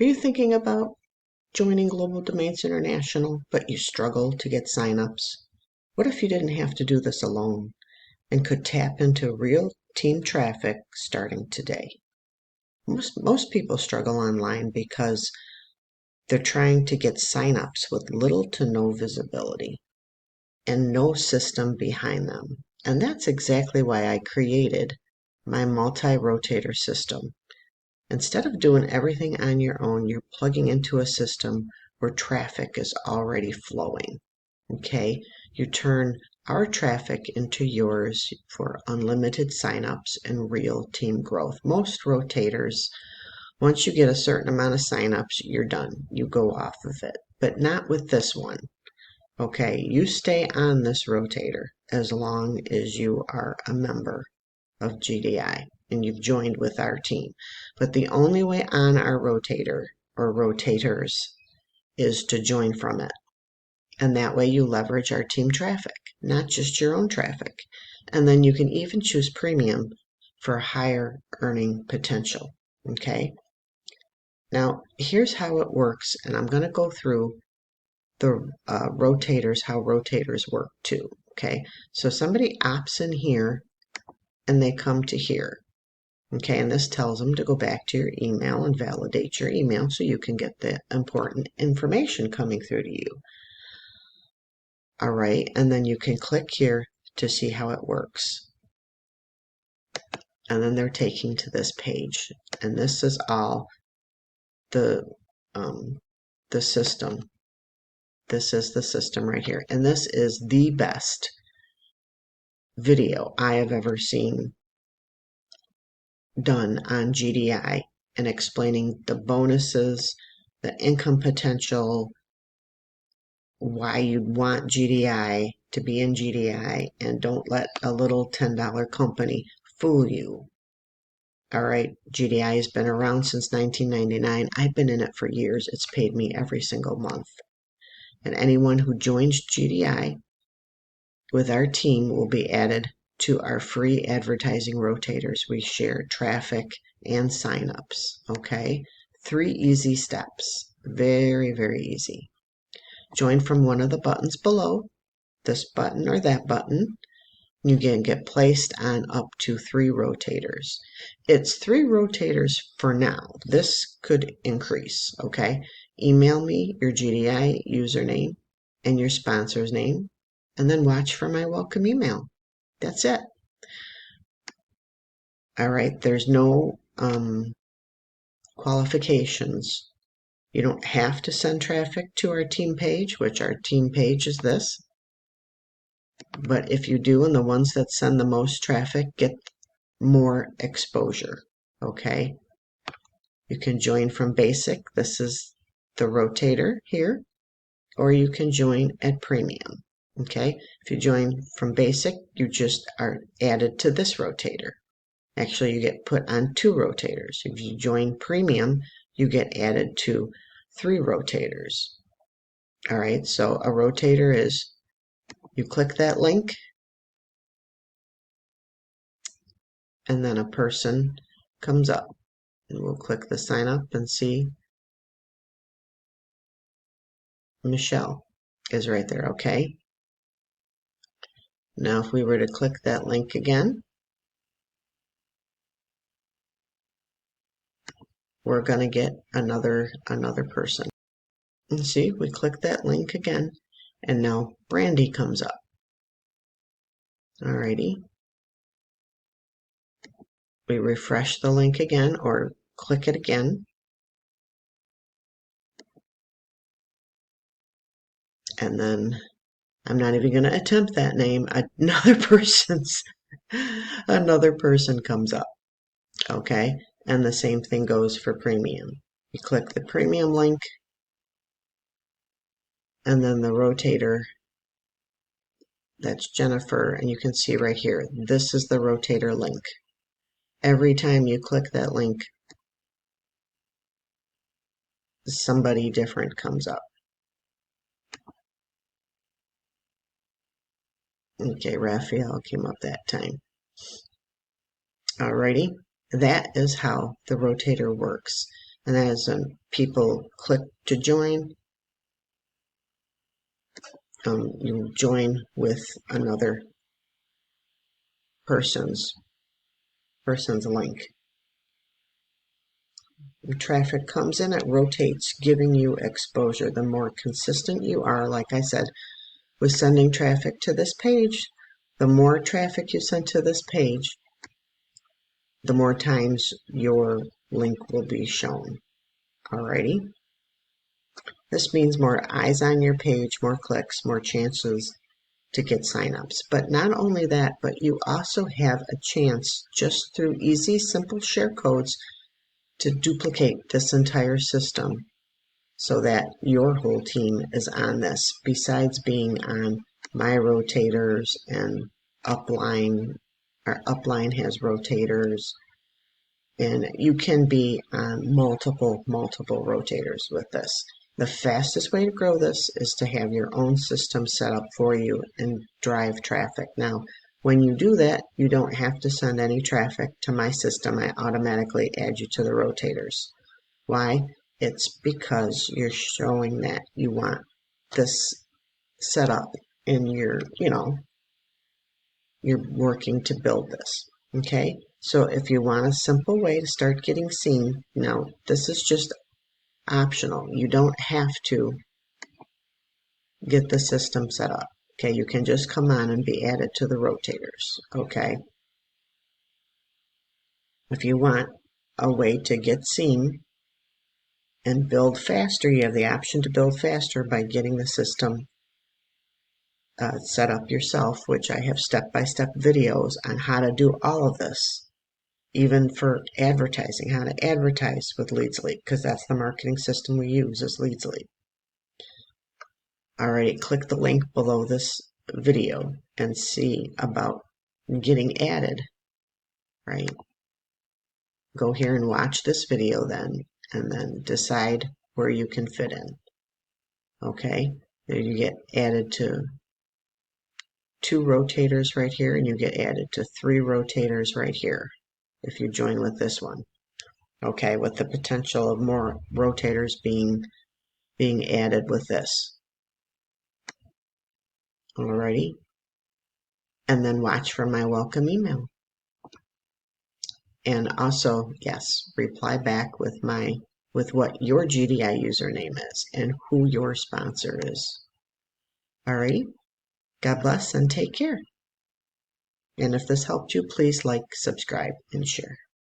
Are you thinking about joining Global Domains International, but you struggle to get signups? What if you didn't have to do this alone and could tap into real team traffic starting today? Most people struggle online because they're trying to get signups with little to no visibility and no system behind them. And that's exactly why I created my multi-rotator system. Instead of doing everything on your own, you're plugging into a system where traffic is already flowing. Okay? You turn our traffic into yours for unlimited signups and real team growth. Most rotators, once you get a certain amount of signups, you're done. You go off of it. But not with this one. Okay? You stay on this rotator as long as you are a member of GDI and you've joined with our team. But the only way on our rotator or rotators is to join from it. And that way you leverage our team traffic, not just your own traffic. And then you can even choose premium for higher earning potential. Okay. Now here's how it works. And I'm going to go through the rotators, how rotators work too. Okay. So somebody opts in here and they come to here. Okay, and this tells them to go back to your email and validate your email so you can get the important information coming through to you. All right, and then you can click here to see how it works. And then they're taking to this page. And this is all the system. This is the system right here. And this is the best video I have ever seen done on GDI and explaining the bonuses, the income potential, why you'd want GDI to be in GDI, and don't let a little $10 company fool you. All right, GDI has been around since 1999. I've been in it for years. It's paid me every single month. And anyone who joins GDI with our team will be added to our free advertising rotators. We share traffic and signups. Okay, 3 easy steps. Very, very easy. Join from one of the buttons below, this button or that button. You can get placed on up to 3 rotators. It's 3 rotators for now. This could increase, okay? Email me your GDI username and your sponsor's name, and then watch for my welcome email. That's it. All right, there's no qualifications. You don't have to send traffic to our team page, which our team page is this. But if you do, and the ones that send the most traffic get more exposure, okay? You can join from basic. This is the rotator here, or you can join at premium, okay? If you join from basic, you just are added to this rotator. Actually, you get put on 2 rotators. If you join premium, you get added to 3 rotators. All right, so a rotator is, you click that link, and then a person comes up. And we'll click the sign up and see Michelle is right there, okay? Now if we were to click that link again, we're going to get another person. And see, we click that link again, and now Brandy comes up. Alrighty. We refresh the link again, or click it again. And then I'm not even going to attempt that name. Another person comes up. Okay, and the same thing goes for premium. You click the premium link, and then the rotator, that's Jennifer, and you can see right here, this is the rotator link. Every time you click that link, somebody different comes up. Okay, Raphael came up that time. Alrighty, that is how the rotator works. And then as people click to join, you join with another person's link. When traffic comes in, it rotates, giving you exposure. The more consistent you are, like I said, with sending traffic to this page, the more traffic you send to this page, the more times your link will be shown. Alrighty? This means more eyes on your page, more clicks, more chances to get signups. But not only that, but you also have a chance, just through easy, simple share codes, to duplicate this entire system so that your whole team is on this, besides being on my rotators and upline. Our upline has rotators, and you can be on multiple rotators with this. The fastest way to grow this is to have your own system set up for you and drive traffic. Now, when you do that, you don't have to send any traffic to my system. I automatically add you to the rotators. Why? It's because you're showing that you want this set up and you're working to build this. Okay? So if you want a simple way to start getting seen, now this is just optional. You don't have to get the system set up. Okay, you can just come on and be added to the rotators. Okay. If you want a way to get seen and build faster, you have the option to build faster by getting the system set up yourself, which I have step-by-step videos on how to do all of this. Even for advertising, how to advertise with Leadsly, because that's the marketing system we use is Leadsly. Alright, click the link below this video and see about getting added, right? Go here and watch this video then, and then decide where you can fit in. Okay, there you get added to 2 rotators right here, and you get added to 3 rotators right here if you join with this one. Okay, with the potential of more rotators being added with this. Alrighty, and then watch for my welcome email. And also, yes, reply back with what your GDI username is and who your sponsor is. Alrighty, God bless and take care. And if this helped you, please like, subscribe, and share.